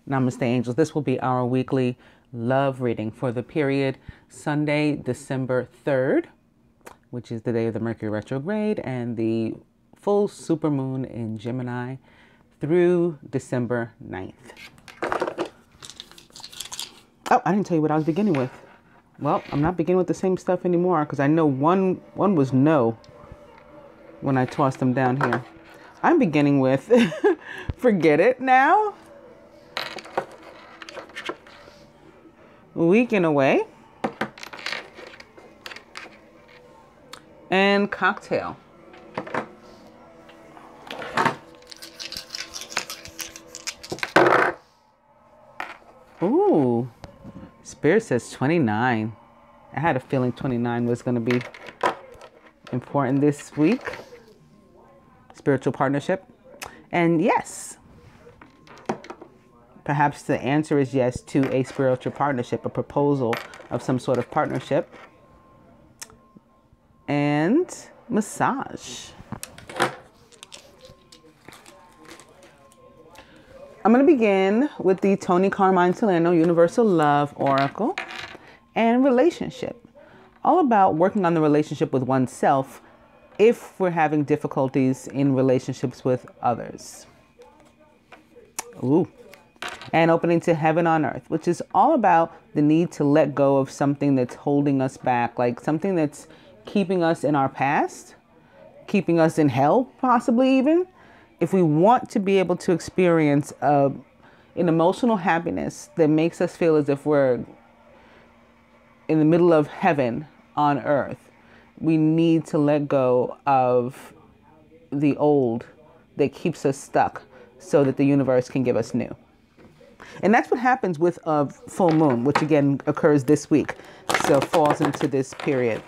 Namaste, angels. This will be our weekly love reading for the period Sunday, December 3rd, which is the day of the Mercury retrograde and the full supermoon in Gemini, through December 9th. Oh, I didn't tell you what I was beginning with. Well, I'm not beginning with the same stuff anymore because I know one was no when I tossed them down here. I'm beginning with forget it now. Weekend away. And cocktail. Ooh. Spirit says 29. I had a feeling 29 was going to be important this week. Spiritual partnership. And yes, perhaps the answer is yes to a spiritual partnership, a proposal of some sort of partnership. And massage. I'm going to begin with the Tony Carmine Solano Universal Love Oracle and relationship. All about working on the relationship with oneself if we're having difficulties in relationships with others. Ooh. And opening to heaven on earth, which is all about the need to let go of something that's holding us back, like something that's keeping us in our past, keeping us in hell, possibly even. If we want to be able to experience an emotional happiness that makes us feel as if we're in the middle of heaven on earth, we need to let go of the old that keeps us stuck so that the universe can give us new. And that's what happens with a full moon, which again occurs this week. So falls into this period.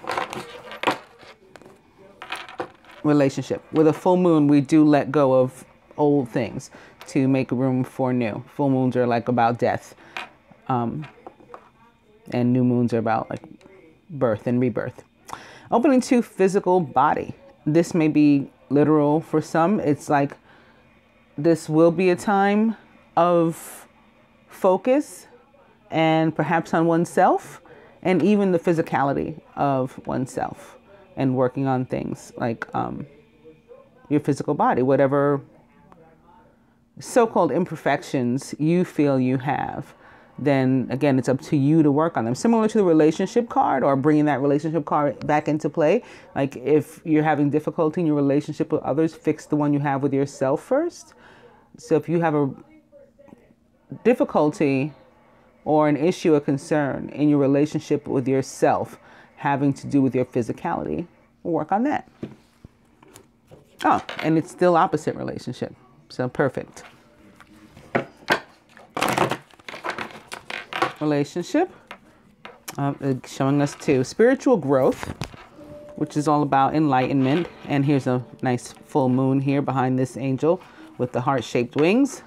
Relationship. With a full moon, we do let go of old things to make room for new. Full moons are like about death. And new moons are about like birth and rebirth. Opening to physical body. This may be literal for some. It's like this will be a time of focus and perhaps on oneself and even the physicality of oneself and working on things like your physical body, whatever so-called imperfections you feel you have. Then again, it's up to you to work on them. Similar to the relationship card or bringing that relationship card back into play. Like if you're having difficulty in your relationship with others, fix the one you have with yourself first. So if you have a difficulty or an issue or concern in your relationship with yourself having to do with your physicality, work on that. Oh, and it's still opposite relationship. So perfect. Relationship, showing us too spiritual growth, which is all about enlightenment. And here's a nice full moon here behind this angel with the heart-shaped wings,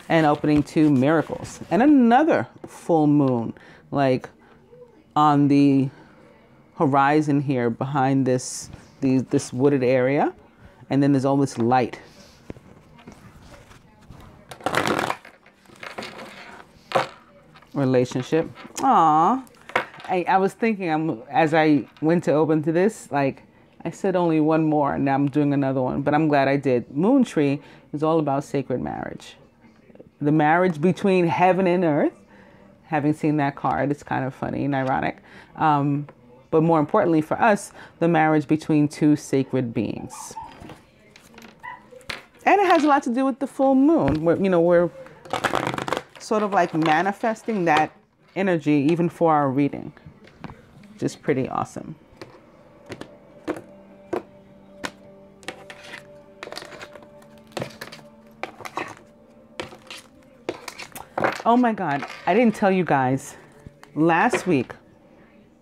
and opening to miracles. And another full moon, like on the horizon here behind this wooded area, and then there's all this light. Relationship. Aw. I was thinking, as I went to open to this, like I said only one more and now I'm doing another one, but I'm glad I did. Moon tree is all about sacred marriage. The marriage between heaven and earth. Having seen that card, it's kind of funny and ironic. But more importantly for us, the marriage between two sacred beings. And it has a lot to do with the full moon. We're sort of like manifesting that energy even for our reading. Just pretty awesome. Oh my God, I didn't tell you guys. Last week,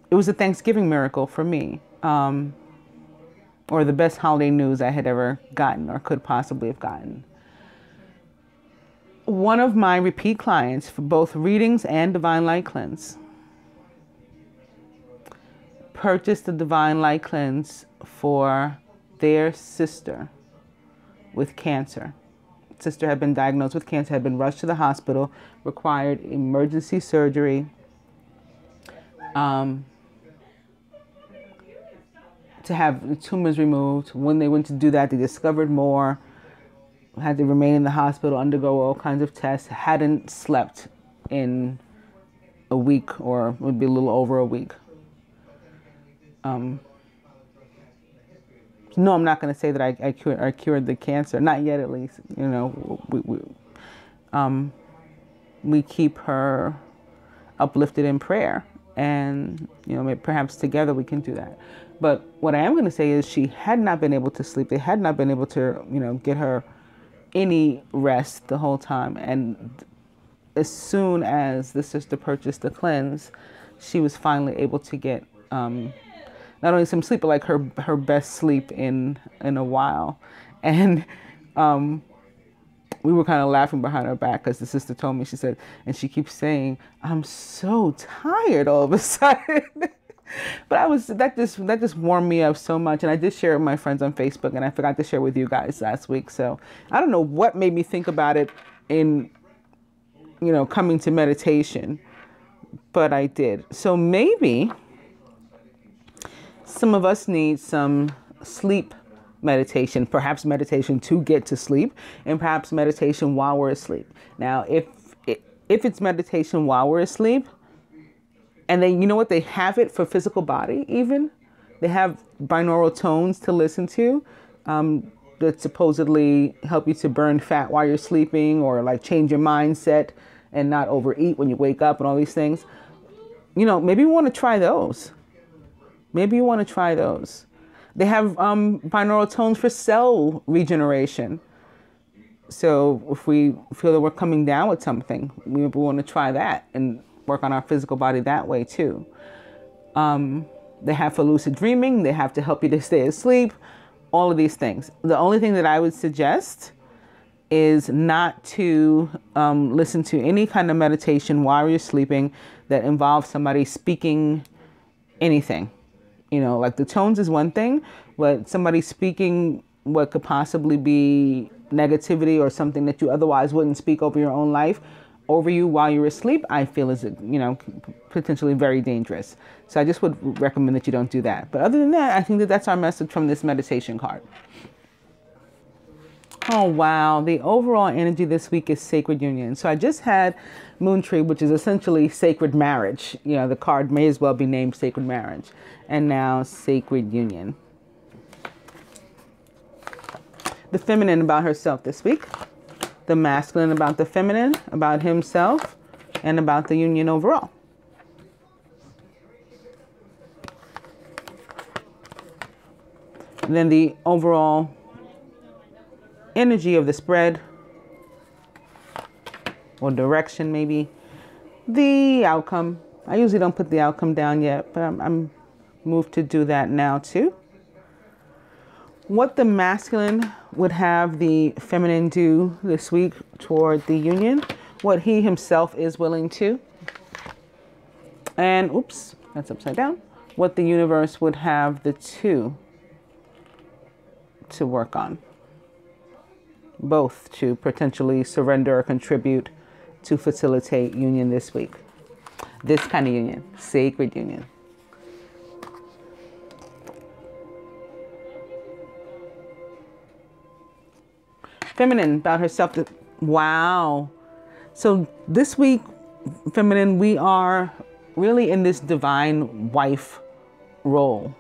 it was a Thanksgiving miracle for me. Or the best holiday news I had ever gotten or could possibly have gotten. One of my repeat clients for both readings and Divine Light Cleanse purchased the Divine Light Cleanse for their sister with cancer. sister had been diagnosed with cancer, had been rushed to the hospital, required emergency surgery. To have tumors removed. When they went to do that, they discovered more, had to remain in the hospital, undergo all kinds of tests, hadn't slept in a week, or would be a little over a week. No, I'm not going to say that I cured the cancer. Not yet, at least. You know, we keep her uplifted in prayer, and you know, perhaps together we can do that. But what I am going to say is she had not been able to sleep. They had not been able to, you know, get her any rest the whole time. And as soon as the sister purchased the cleanse, she was finally able to get not only some sleep, but like her best sleep in a while. And we were kind of laughing behind her back because the sister told me, she said, and she keeps saying, I'm so tired all of a sudden. But that just warmed me up so much. And I did share it with my friends on Facebook, and I forgot to share with you guys last week. So I don't know what made me think about it in, you know, coming to meditation, but I did. So maybe some of us need some sleep meditation, perhaps meditation to get to sleep, and perhaps meditation while we're asleep. Now, if it's meditation while we're asleep, and then, you know what, they have it for physical body even. They have binaural tones to listen to that supposedly help you to burn fat while you're sleeping, or like change your mindset and not overeat when you wake up and all these things. You know, maybe you want to try those. Maybe you want to try those. They have binaural tones for cell regeneration. So if we feel that we're coming down with something, we want to try that and work on our physical body that way too. They have for lucid dreaming. They have to help you to stay asleep. All of these things. The only thing that I would suggest is not to listen to any kind of meditation while you're sleeping that involves somebody speaking anything. You know, like the tones is one thing, but somebody speaking what could possibly be negativity or something that you otherwise wouldn't speak over your own life over you while you're asleep, I feel is, you know, potentially very dangerous. So I just would recommend that you don't do that. But other than that, I think that that's our message from this meditation card. Oh, wow. The overall energy this week is sacred union. So I just had Moon Tree, which is essentially sacred marriage. You know, the card may as well be named sacred marriage. And now sacred union. The feminine about herself this week. The masculine about the feminine, about himself, and about the union overall. And then the overall energy of the spread, or direction maybe. The outcome. I usually don't put the outcome down yet, but I'm moved to do that now too. What the masculine would have the feminine do this week toward the union. What he himself is willing to. And, oops, that's upside down. What the universe would have the two to work on. Both to potentially surrender or contribute to facilitate union this week. This kind of union, sacred union. Feminine about herself. Wow. So this week, feminine, we are really in this divine wife role.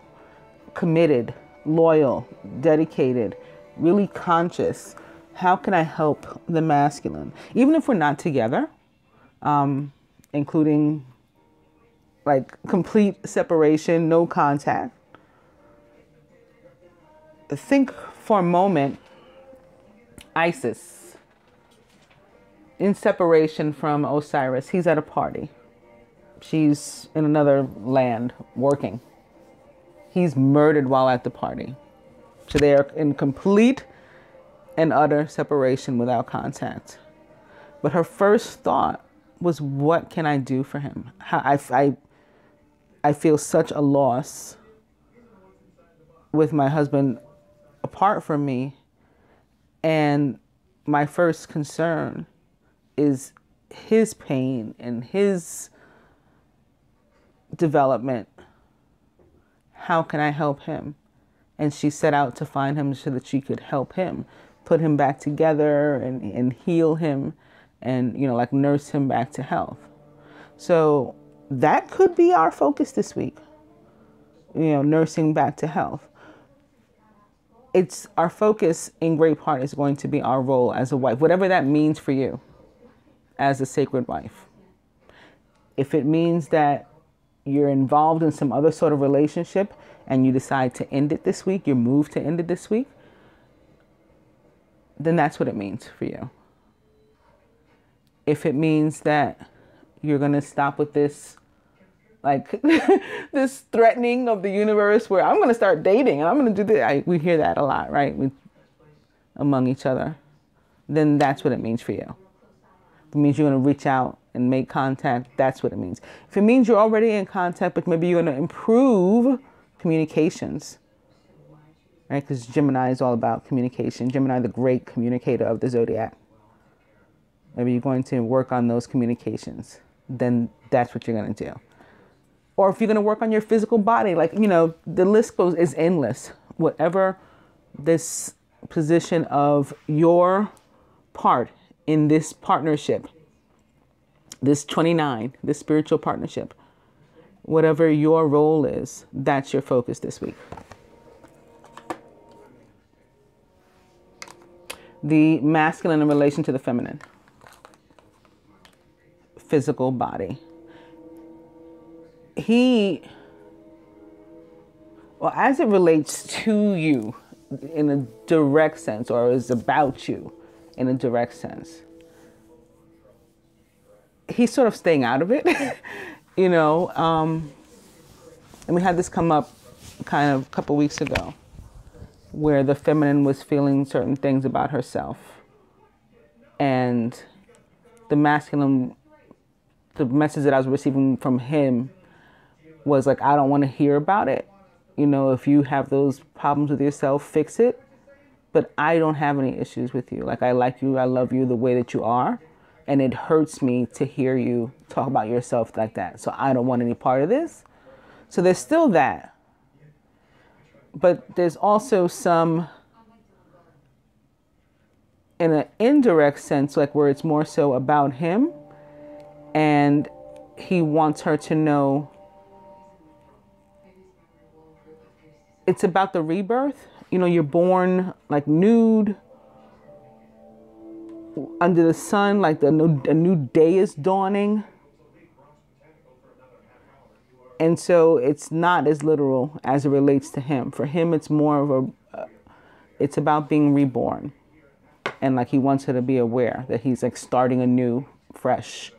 Committed, loyal, dedicated, really conscious. How can I help the masculine? Even if we're not together, including like complete separation, no contact. Think for a moment, Isis, in separation from Osiris. He's at a party. She's in another land working. He's murdered while at the party. So they are in complete and utter separation without contact. But her first thought was, what can I do for him? I feel such a loss with my husband apart from me. And my first concern is his pain and his development. How can I help him? And she set out to find him so that she could help him, put him back together and heal him and, you know, like nurse him back to health. So that could be our focus this week, you know, nursing back to health. It's our focus in great part is going to be our role as a wife, whatever that means for you as a sacred wife. If it means that you're involved in some other sort of relationship and you decide to end it this week, you move to end it this week, then that's what it means for you. If it means that you're going to stop with this, like this threatening of the universe where I'm going to start dating and I'm going to do this. We hear that a lot, right? Among each other. Then that's what it means for you. If it means you're going to reach out and make contact, that's what it means. If it means you're already in contact, but maybe you're going to improve communications, right? Because Gemini is all about communication. Gemini, the great communicator of the zodiac. Maybe you're going to work on those communications. Then that's what you're going to do. Or if you're going to work on your physical body, like, you know, the list is endless. Whatever this position of your part in this partnership, this 29, this spiritual partnership, whatever your role is, that's your focus this week. The masculine in relation to the feminine. Physical body. Well, as it relates to you in a direct sense, or is about you in a direct sense, he's sort of staying out of it, you know. And we had this come up kind of a couple weeks ago where the feminine was feeling certain things about herself. And the masculine, the message that I was receiving from him was like, I don't want to hear about it. You know, if you have those problems with yourself, fix it. But I don't have any issues with you. Like, I like you. I love you the way that you are. And it hurts me to hear you talk about yourself like that. So I don't want any part of this. So there's still that. But there's also some, in an indirect sense, like where it's more so about him. And he wants her to know it's about the rebirth. You know, you're born like nude under the sun, like a new day is dawning. And so it's not as literal as it relates to him. For him, it's more of it's about being reborn. And like he wants her to be aware that he's like starting anew, fresh.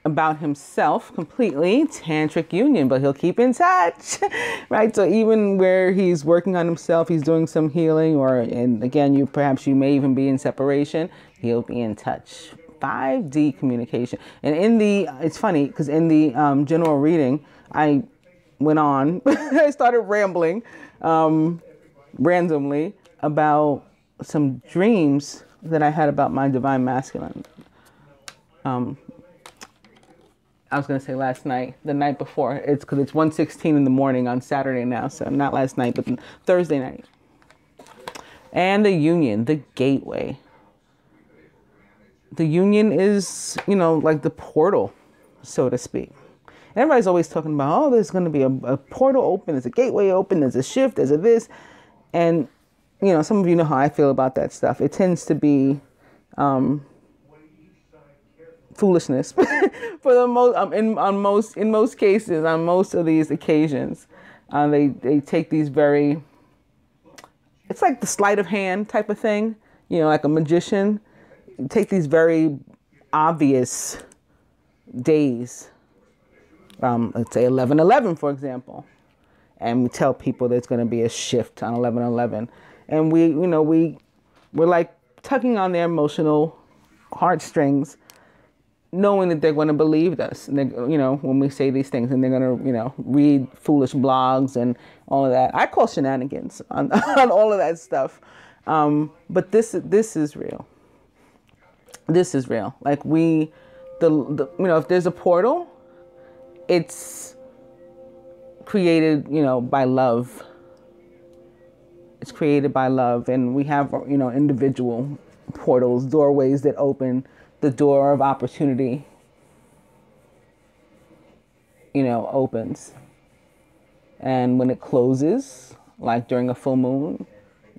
About himself completely, tantric union, but he'll keep in touch, right? So even where he's working on himself, he's doing some healing, and again, perhaps you may even be in separation, he'll be in touch. 5D communication. And it's funny because in the general reading, I went on, I started rambling randomly about some dreams that I had about my divine masculine. I was going to say last night, the night before. It's because it's 1:16 in the morning on Saturday now. So not last night, but Thursday night. And the union, the gateway. The union is, you know, like the portal, so to speak. And everybody's always talking about, oh, there's going to be a portal open. There's a gateway open. There's a shift. There's a this. And, you know, some of you know how I feel about that stuff. It tends to be foolishness for the most in most cases, on most of these occasions. They take these very, it's like the sleight of hand type of thing, you know, like a magician. Take these very obvious days, let's say 11/11, for example, and we tell people there's going to be a shift on 11/11, and we're like tugging on their emotional heartstrings knowing that they're going to believe us, and when we say these things, and they're going to, read foolish blogs and all of that. I call shenanigans on, on all of that stuff. But this is real. This is real. Like if there's a portal, it's created, by love. It's created by love. And we have, individual portals, doorways that open the door of opportunity, opens. And when it closes, like during a full moon,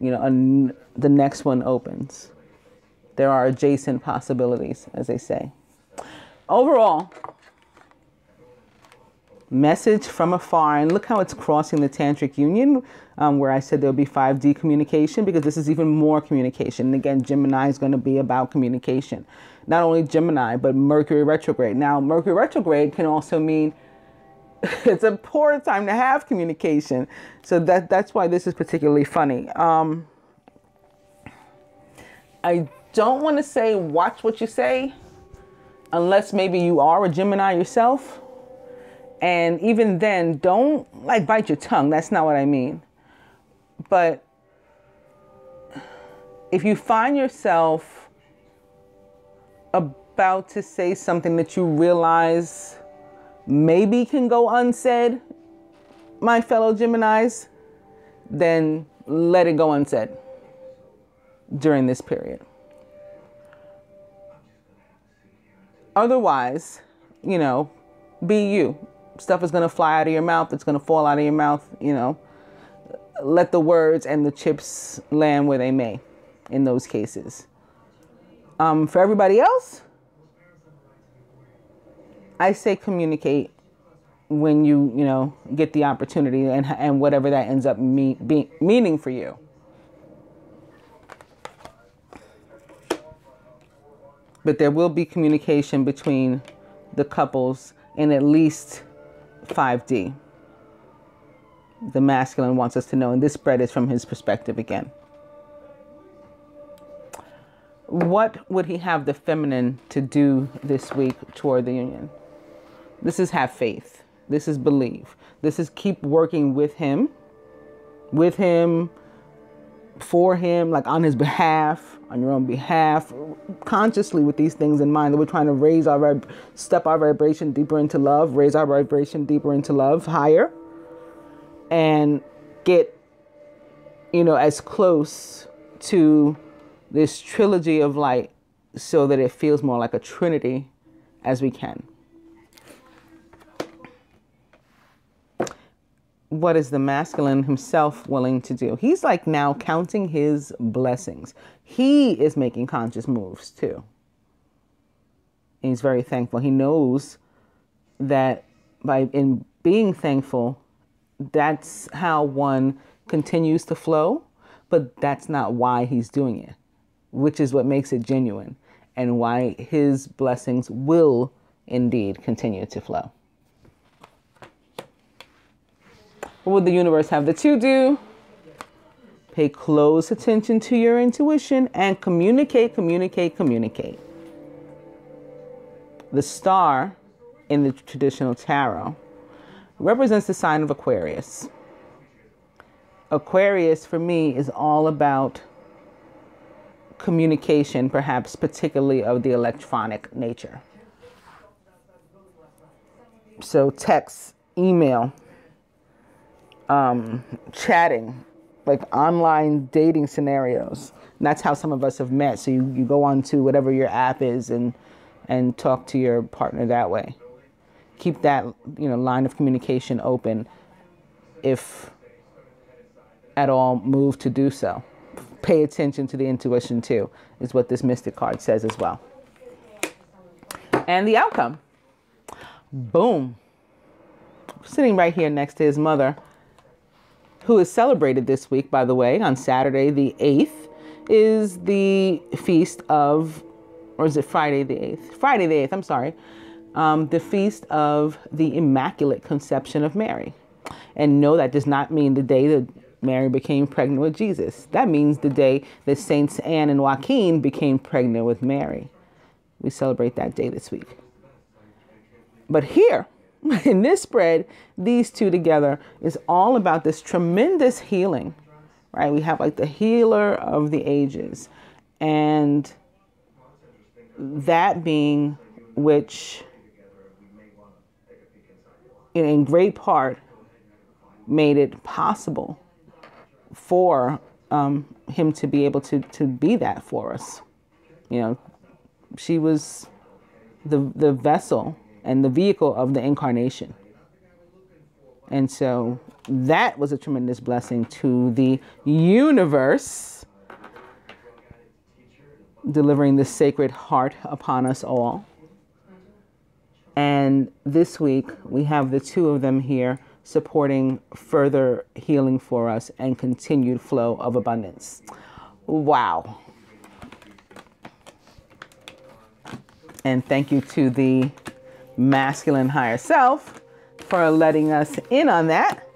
the next one opens. There are adjacent possibilities, as they say. Overall, message from afar. And look how it's crossing the Tantric Union, where I said there'll be 5D communication, because this is even more communication. And again, Gemini is going to be about communication. Not only Gemini, but Mercury retrograde. Now, Mercury retrograde can also mean it's a poor time to have communication. So that's why this is particularly funny. I don't want to say watch what you say, unless maybe you are a Gemini yourself. And even then, don't bite your tongue. That's not what I mean. But if you find yourself about to say something that you realize maybe can go unsaid, my fellow Geminis, then let it go unsaid during this period. Otherwise, be you. Stuff is going to fly out of your mouth. It's going to fall out of your mouth. Let the words and the chips land where they may in those cases. For everybody else, I say communicate when you, get the opportunity, and whatever that ends up meaning for you. But there will be communication between the couples in at least 5D. The masculine wants us to know, and this spread is from his perspective again. What would he have the feminine to do this week toward the union? This is have faith. This is believe. This is keep working with him, for him, like on his behalf, on your own behalf, consciously with these things in mind, that we're trying to step our vibration deeper into love, raise our vibration deeper into love, higher, and get, as close to this trilogy of light so that it feels more like a trinity as we can. What is the masculine himself willing to do? He's now counting his blessings. He is making conscious moves too. And he's very thankful. He knows that in being thankful, that's how one continues to flow, but that's not why he's doing it, which is what makes it genuine and why his blessings will indeed continue to flow. What would the universe have the two do? Pay close attention to your intuition and communicate. The star in the traditional tarot represents the sign of Aquarius. Aquarius, for me, is all about communication, perhaps particularly of the electronic nature. So text, email, chatting, online dating scenarios. And that's how some of us have met. So you go on to whatever your app is and talk to your partner that way. Keep that line of communication open, if at all moved to do so. Pay attention to the intuition too, is what this Mystic card says as well. And the outcome. Boom. Sitting right here next to his mother, who is celebrated this week, by the way, on Saturday the 8th, is the feast of, or is it Friday the 8th? Friday the 8th, I'm sorry. The feast of the Immaculate Conception of Mary. And no, that does not mean the day that Mary became pregnant with Jesus. That means the day that Saints Anne and Joaquin became pregnant with Mary. We celebrate that day this week. But here, in this spread, these two together is all about this tremendous healing, right? We have like the healer of the ages, and that being which in great part made it possible for him to be able to be that for us. You know, she was the vessel and the vehicle of the incarnation. And so that was a tremendous blessing to the universe, delivering the sacred heart upon us all. And this week we have the two of them here supporting further healing for us and continued flow of abundance. Wow. And thank you to the masculine higher self for letting us in on that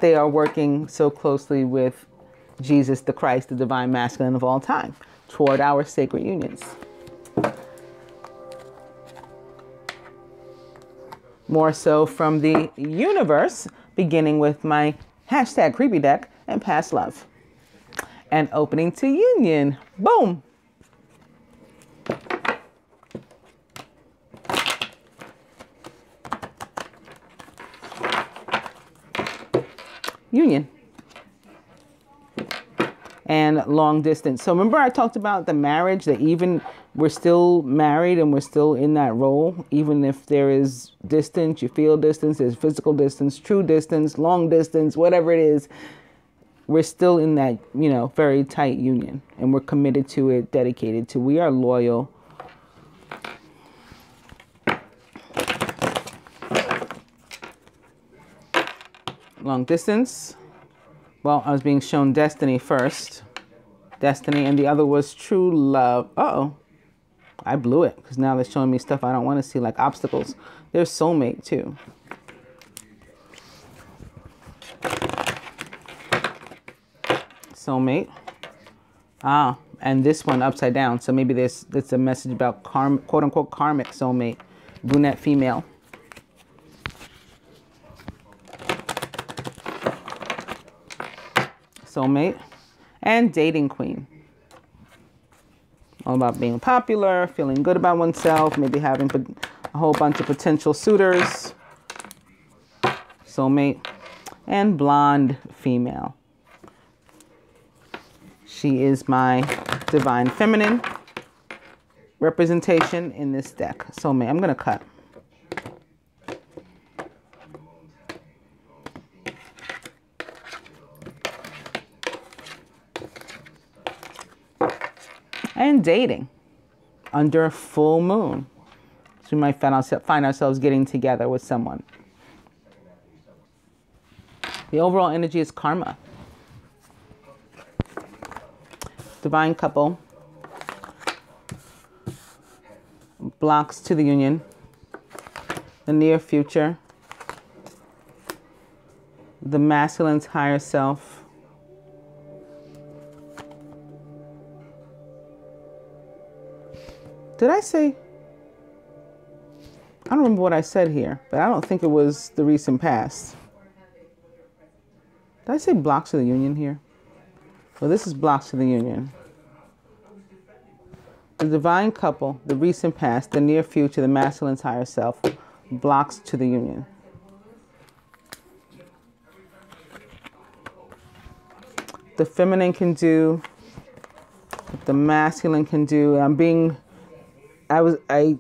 they are working so closely with Jesus the Christ, the divine masculine of all time, toward our sacred unions. More so from the universe, beginning with my hashtag creepy deck and past love. And opening to union. Boom. Union. And long distance. So remember I talked about the marriage, that even we're still married and we're still in that role, even if there is distance, you feel distance, there's physical distance, true distance, long distance, whatever it is, we're still in that, you know, very tight union, and we're committed to it, dedicated to, we are loyal. Long distance. Well, I was being shown destiny first. Destiny, and the other was true love. Uh-oh. I blew it, because now they're showing me stuff I don't want to see, like obstacles. There's soulmate, too. Soulmate. Ah, and this one upside down. So maybe it's a message about quote-unquote karmic soulmate. Brunette female. Soulmate. And dating queen. All about being popular, feeling good about oneself, maybe having a whole bunch of potential suitors. Soulmate. And blonde female. She is my divine feminine representation in this deck. Soulmate. I'm going to cut. And dating under a full moon. So we might find ourselves getting together with someone. The overall energy is karma. Divine couple. Blocks to the union. The near future. The masculine's higher self. Did I say? I don't remember what I said here, but I don't think it was the recent past. Did I say blocks to the union here? Well, this is blocks to the union. The divine couple, the recent past, the near future, the masculine's higher self, blocks to the union. The feminine can do what the masculine can do. I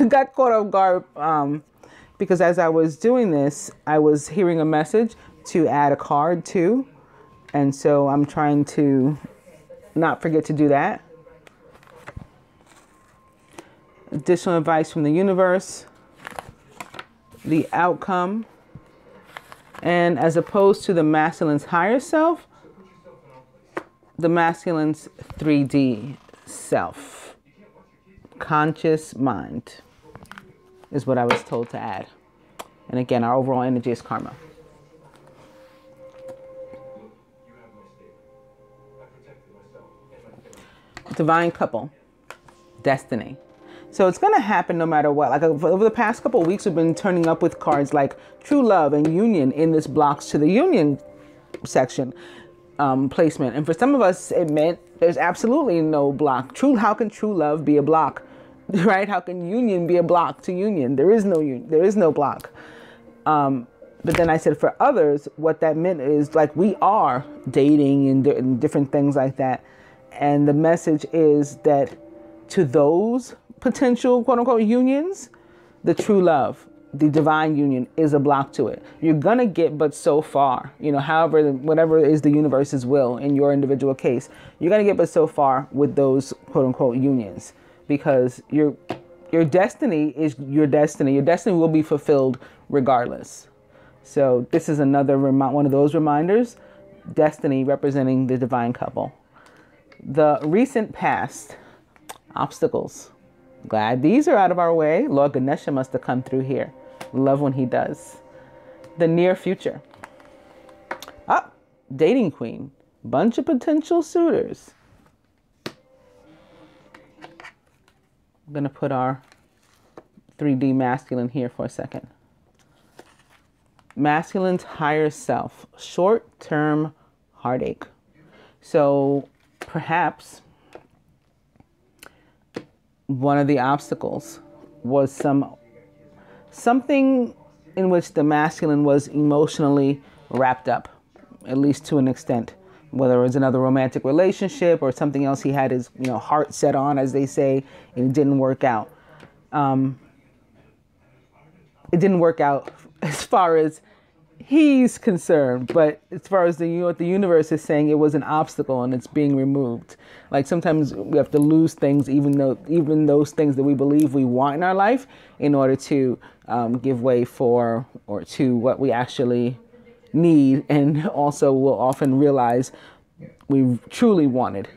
got caught off guard because as I was doing this, I was hearing a message to add a card too. And so I'm trying to not forget to do that. Additional advice from the universe. The outcome. And as opposed to the masculine's higher self, the masculine's 3D self. Conscious mind is what I was told to add. And again, our overall energy is karma. Divine couple. Destiny. So it's going to happen no matter what. Like over the past couple of weeks, we've been turning up with cards like true love and union in this blocks to the union section placement. And for some of us, it meant there's absolutely no block. How can true love be a block? Right? How can union be a block to union? There is no union. There is no block. But then I said for others, what that meant is like we are dating and different things like that. And the message is that to those potential quote unquote unions, the true love, the divine union is a block to it. You're going to get but so far, however, whatever is the universe's will in your individual case, you're going to get but so far with those quote unquote unions because your destiny is your destiny. Your destiny will be fulfilled regardless. So this is another one of those reminders, destiny representing the divine couple. The recent past, obstacles. Glad these are out of our way. Lord Ganesha must have come through here. Love when he does. The near future. Dating queen. Bunch of potential suitors. I'm going to put our 3D masculine here for a second. Masculine's higher self. Short-term heartache. So perhaps one of the obstacles was something in which the masculine was emotionally wrapped up, at least to an extent, whether it was another romantic relationship or something else he had his heart set on, as they say, and it didn't work out. It didn't work out as far as he's concerned, but as far as what the universe is saying, it was an obstacle and it's being removed. Like sometimes we have to lose things, even those things that we believe we want in our life, in order to give way for or to what we actually need, and also will often realize we truly wanted.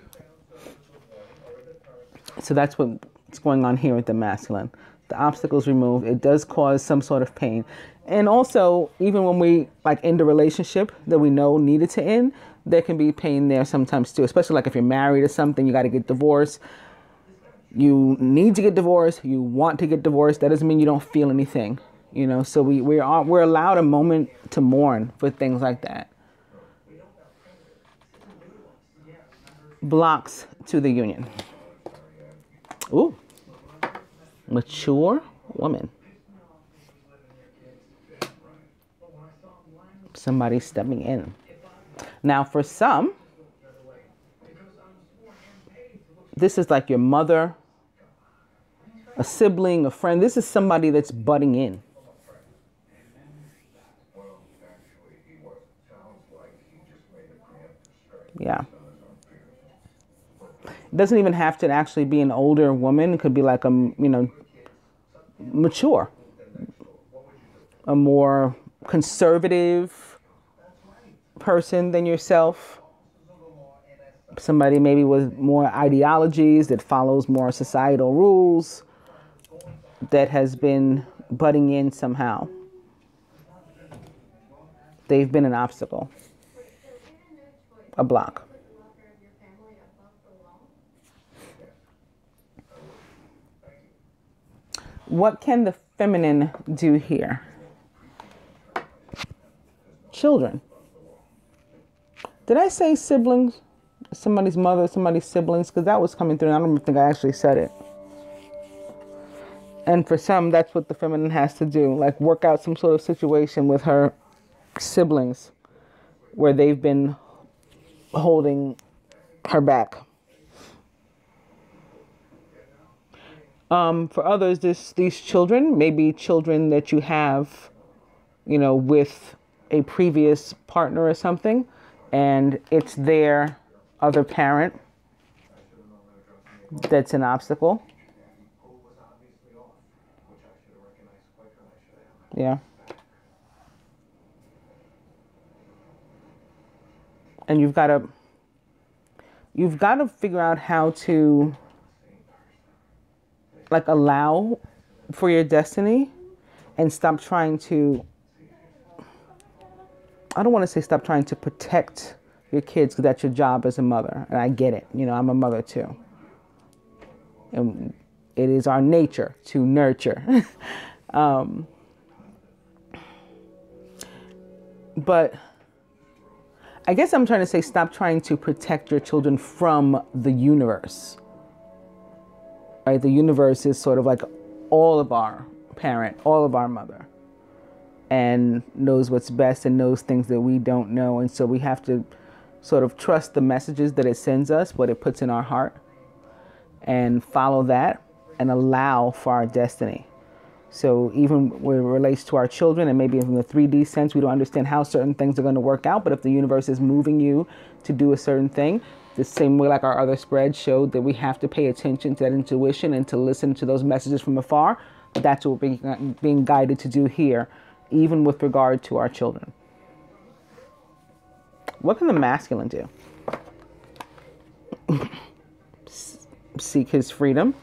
So that's what's going on here with the masculine. The obstacles removed. It does cause some sort of pain. And also, even when we end a relationship that we know needed to end, there can be pain there sometimes too, especially like if you're married or something, you got to get divorced. You need to get divorced. You want to get divorced. That doesn't mean you don't feel anything, so we're allowed a moment to mourn for things like that. Blocks to the union. Ooh, mature woman. Somebody stepping in. Now, for some, this is like your mother, a sibling, a friend. This is somebody that's butting in. Yeah. It doesn't even have to actually be an older woman. It could be like mature, a more conservative person than yourself. Somebody maybe with more ideologies, that follows more societal rules, that has been butting in somehow. They've been an obstacle, a block. What can the feminine do here? Children. Did I say siblings? Somebody's mother, somebody's siblings? Because that was coming through and I don't think I actually said it. And for some, that's what the feminine has to do. Like work out some sort of situation with her siblings where they've been holding her back. For others, these children may be children that you have, with a previous partner or something, and it's their other parent that's an obstacle. Yeah. And you've got to figure out how to allow for your destiny and stop trying to, I don't want to say stop trying to protect your kids, because that's your job as a mother. And I get it. I'm a mother too. And It is our nature to nurture. But I guess I'm trying to say, stop trying to protect your children from the universe. Right? The universe is sort of like all of our parent, all of our mother, and knows what's best and knows things that we don't know. And so we have to sort of trust the messages that it sends us, what it puts in our heart, and follow that and allow for our destiny. So even when it relates to our children, and maybe in the 3D sense, we don't understand how certain things are going to work out. But if the universe is moving you to do a certain thing, the same way like our other spread showed that we have to pay attention to that intuition and to listen to those messages from afar. That's what we're being guided to do here, even with regard to our children. What can the masculine do? Seek his freedom.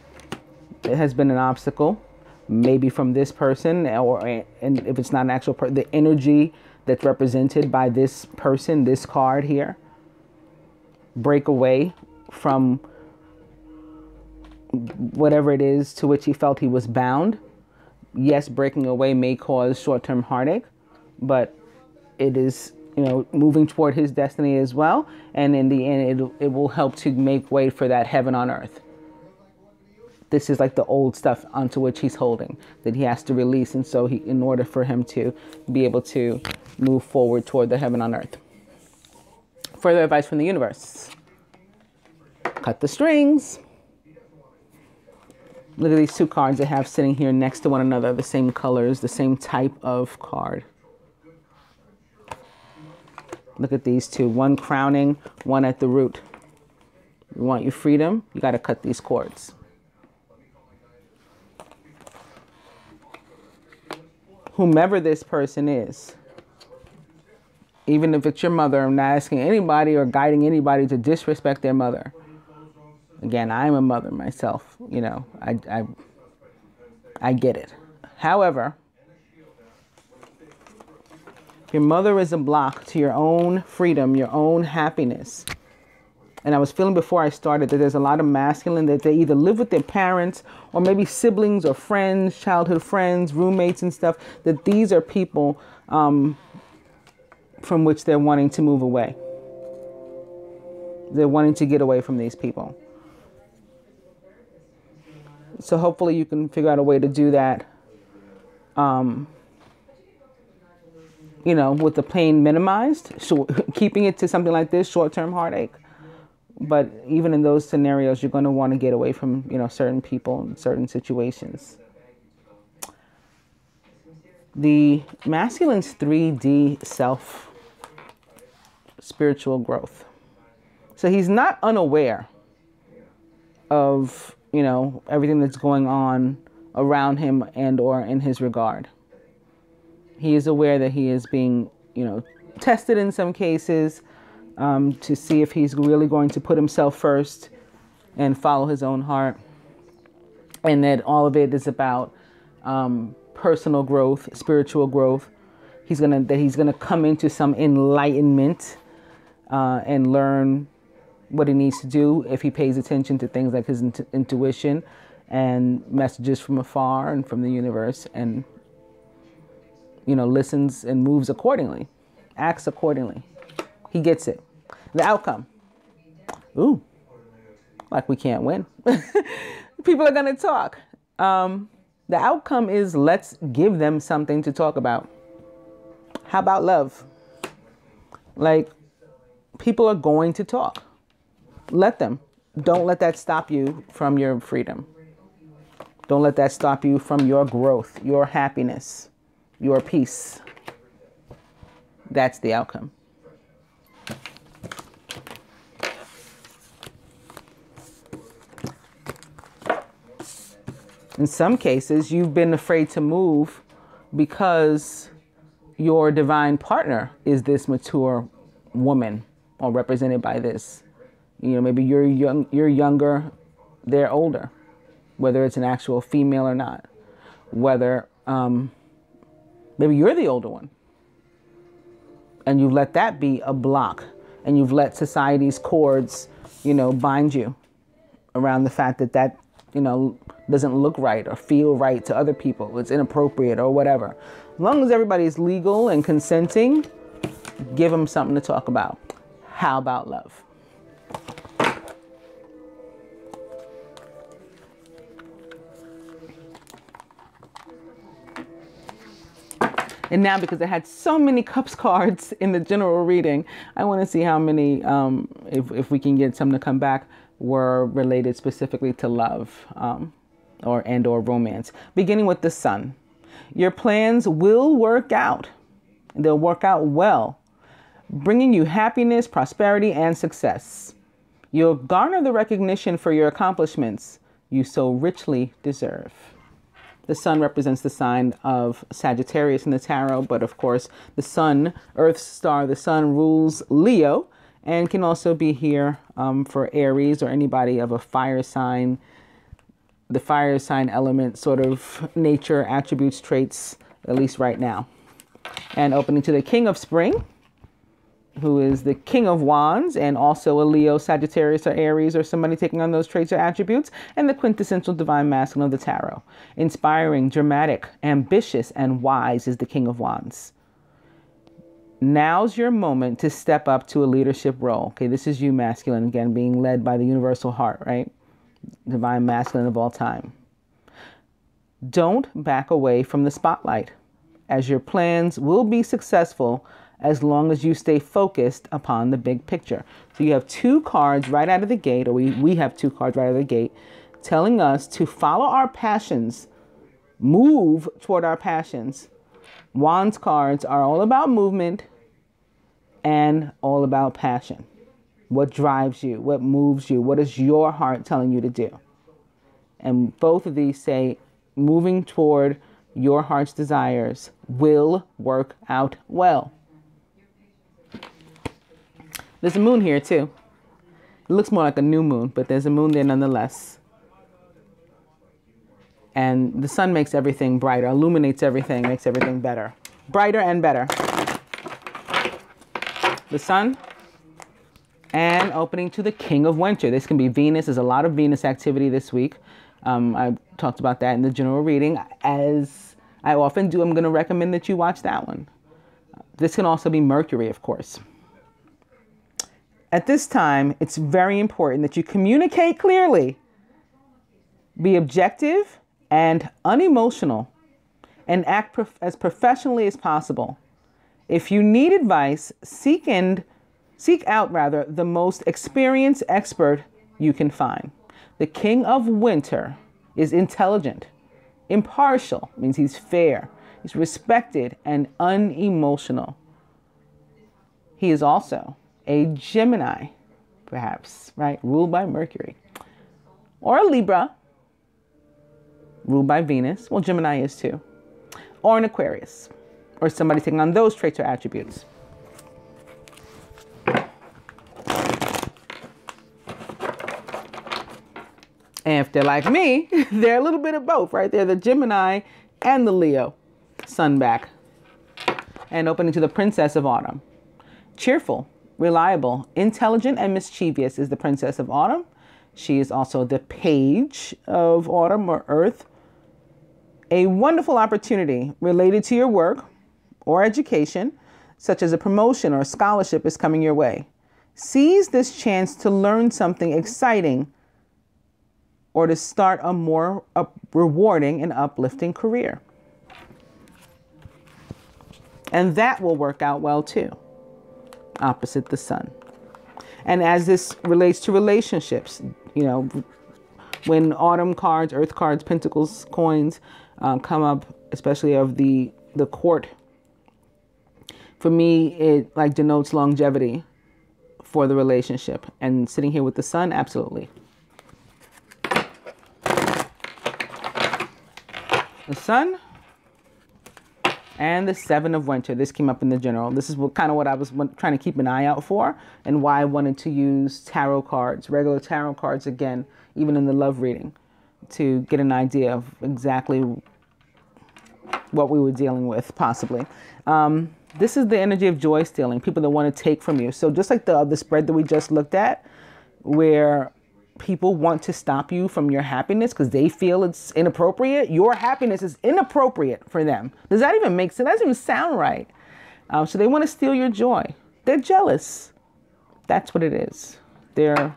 It has been an obstacle, maybe from this person, and if it's not an actual person, the energy that's represented by this person, this card here. Break away from whatever it is to which he felt he was bound. Yes, breaking away may cause short-term heartache, but it is, moving toward his destiny as well. And in the end, it will help to make way for that heaven on earth. This is like the old stuff onto which he's holding that he has to release. And so in order for him to be able to move forward toward the heaven on earth. Further advice from the universe. Cut the strings. Look at these two cards I have sitting here next to one another, the same colors, the same type of card. Look at these two, one crowning, one at the root. You want your freedom, you got to cut these cords. Whomever this person is, even if it's your mother, I'm not asking anybody or guiding anybody to disrespect their mother. Again, I'm a mother myself, I get it. However, your mother is a block to your own freedom, your own happiness. And I was feeling before I started that there's a lot of masculine that they either live with their parents or maybe siblings or friends, childhood friends, roommates and stuff, that these are people from which they're wanting to move away. They're wanting to get away from these people. So hopefully you can figure out a way to do that, with the pain minimized, keeping it to something like this, short-term heartache. But even in those scenarios, you're going to want to get away from, certain people and certain situations. The masculine's 3D self, spiritual growth. So he's not unaware of, everything that's going on around him and or in his regard. He is aware that he is being, tested in some cases, to see if he's really going to put himself first and follow his own heart. And that all of it is about personal growth, spiritual growth. He's gonna come into some enlightenment and learn what he needs to do if he pays attention to things like his intuition and messages from afar and from the universe, and listens and moves accordingly, acts accordingly. He gets it. The outcome. Ooh, like we can't win. People are going to talk. The outcome is, let's give them something to talk about. How about love? Like, people are going to talk. Let them. Don't let that stop you from your freedom. Don't let that stop you from your growth, your happiness, your peace. That's the outcome. In some cases, you've been afraid to move because your divine partner is this mature woman, or represented by this. Maybe you're younger, they're older, whether it's an actual female or not. Whether maybe you're the older one, and you've let that be a block, and you've let society's cords, bind you around the fact that doesn't look right or feel right to other people. It's inappropriate or whatever. As long as everybody's legal and consenting, give them something to talk about. How about love? And now, because I had so many cups cards in the general reading, I want to see how many, if we can get some to come back, were related specifically to love or romance. Beginning with the Sun. Your plans will work out. They'll work out well, bringing you happiness, prosperity, and success. You'll garner the recognition for your accomplishments you so richly deserve. The Sun represents the sign of Sagittarius in the tarot, but of course the Sun, Earth's star, the Sun rules Leo, and can also be here for Aries or anybody of a fire sign. The fire sign element sort of nature, attributes, traits, at least right now. And opening to the King of Spring, who is the King of Wands, and also a Leo, Sagittarius, or Aries, or somebody taking on those traits or attributes, and the quintessential divine masculine of the tarot. Inspiring, dramatic, ambitious, and wise is the King of Wands. Now's your moment to step up to a leadership role. Okay, this is you, masculine, again, being led by the universal heart, right? Divine masculine of all time. Don't back away from the spotlight, as your plans will be successful as long as you stay focused upon the big picture. So you have two cards right out of the gate, or we have two cards right out of the gate, telling us to follow our passions, move toward our passions. Wands cards are all about movement and all about passion. What drives you? What moves you? What is your heart telling you to do? And both of these say moving toward your heart's desires will work out well. There's a moon here too. It looks more like a new moon, but there's a moon there nonetheless. And the Sun makes everything brighter, illuminates everything, makes everything better. Brighter and better. The Sun. And opening to the King of Winter. This can be Venus. There's a lot of Venus activity this week. I talked about that in the general reading. As I often do, I'm going to recommend that you watch that one. This can also be Mercury, of course. At this time, it's very important that you communicate clearly, be objective and unemotional, and act as professionally as possible. If you need advice, seek out the most experienced expert you can find. The King of Winter is intelligent, impartial, means he's fair, he's respected, and unemotional. He is also a Gemini, perhaps, right? Ruled by Mercury. Or a Libra, ruled by Venus. Well, Gemini is too. Or an Aquarius, or somebody taking on those traits or attributes. And if they're like me, they're a little bit of both, right? They're the Gemini and the Leo. Sun back. And opening to the Princess of Autumn. Cheerful, reliable, intelligent, and mischievous is the Princess of Autumn. She is also the Page of Autumn, or Earth. A wonderful opportunity related to your work or education, such as a promotion or a scholarship, is coming your way. Seize this chance to learn something exciting or to start a more rewarding and uplifting career. And that will work out well too, opposite the Sun. And as this relates to relationships, when autumn cards, earth cards, pentacles, coins come up, especially of the court, for me, it like denotes longevity for the relationship. And sitting here with the Sun, absolutely. The Sun and the Seven of Winter. This came up in the general. This is kind of what I was trying to keep an eye out for, and why I wanted to use tarot cards, regular tarot cards again, even in the love reading, to get an idea of exactly what we were dealing with, possibly. This is the energy of joy stealing, people that want to take from you. So just like the spread that we just looked at, where people want to stop you from your happiness because they feel it's inappropriate. Your happiness is inappropriate for them. Does that even make sense? That doesn't even sound right. So they want to steal your joy. They're jealous. That's what it is. They're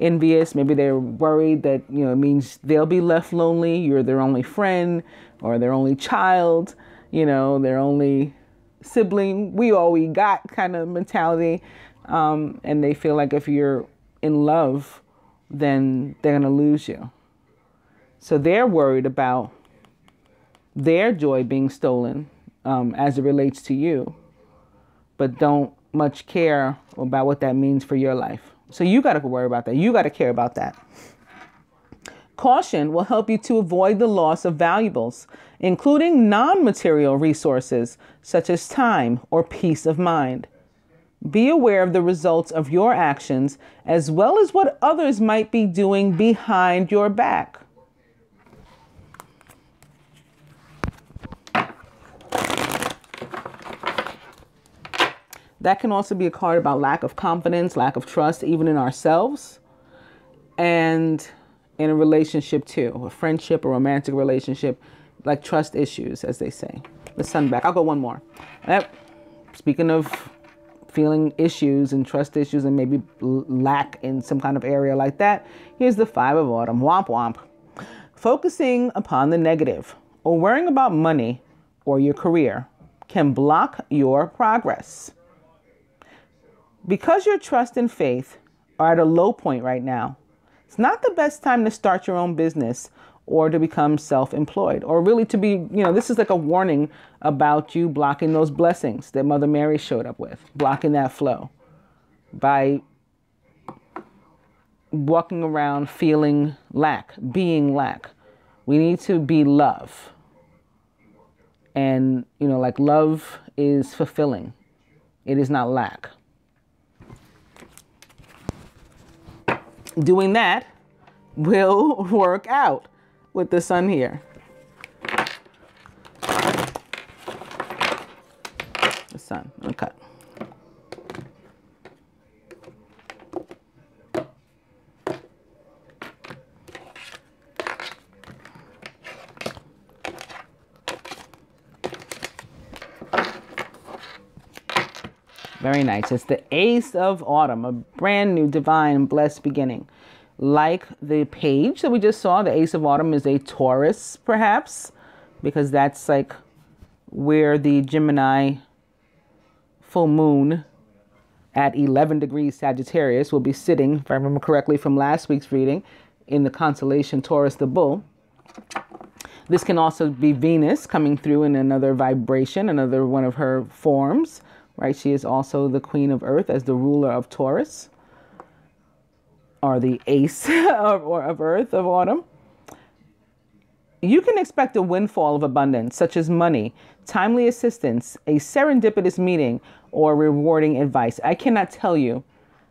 envious. Maybe they're worried that, it means they'll be left lonely. You're their only friend or their only child, their only sibling. We all we got kind of mentality. And they feel like if you're in love, then they're going to lose you. So they're worried about their joy being stolen as it relates to you, but don't much care about what that means for your life. So you got to worry about that. You got to care about that. Caution will help you to avoid the loss of valuables, including non-material resources such as time or peace of mind. Be aware of the results of your actions as well as what others might be doing behind your back. That can also be a card about lack of confidence, lack of trust, even in ourselves and in a relationship too, a friendship, a romantic relationship, like trust issues, as they say. The sun back. I'll go one more. Yep. Speaking of feeling issues and trust issues and maybe lack in some kind of area like that, here's the 5 of Autumn. Womp womp. Focusing upon the negative or worrying about money or your career can block your progress. Because your trust and faith are at a low point right now, it's not the best time to start your own business or to become self-employed, or really to be, this is like a warning about you blocking those blessings that Mother Mary showed up with, blocking that flow by walking around feeling lack, being lack. We need to be love. And, like love is fulfilling. It is not lack. Doing that will work out with the sun here. The sun. Okay. Very nice. It's the Ace of Autumn, a brand new, divine, blessed beginning. Like the page that we just saw, the Ace of Autumn is a Taurus, perhaps, because that's like where the Gemini full moon at 11 degrees Sagittarius will be sitting, if I remember correctly from last week's reading, in the constellation Taurus the Bull. This can also be Venus coming through in another vibration, another one of her forms. Right, she is also the Queen of Earth as the ruler of Taurus, or the Ace of Earth of Autumn. You can expect a windfall of abundance, such as money, timely assistance, a serendipitous meeting, or rewarding advice. I cannot tell you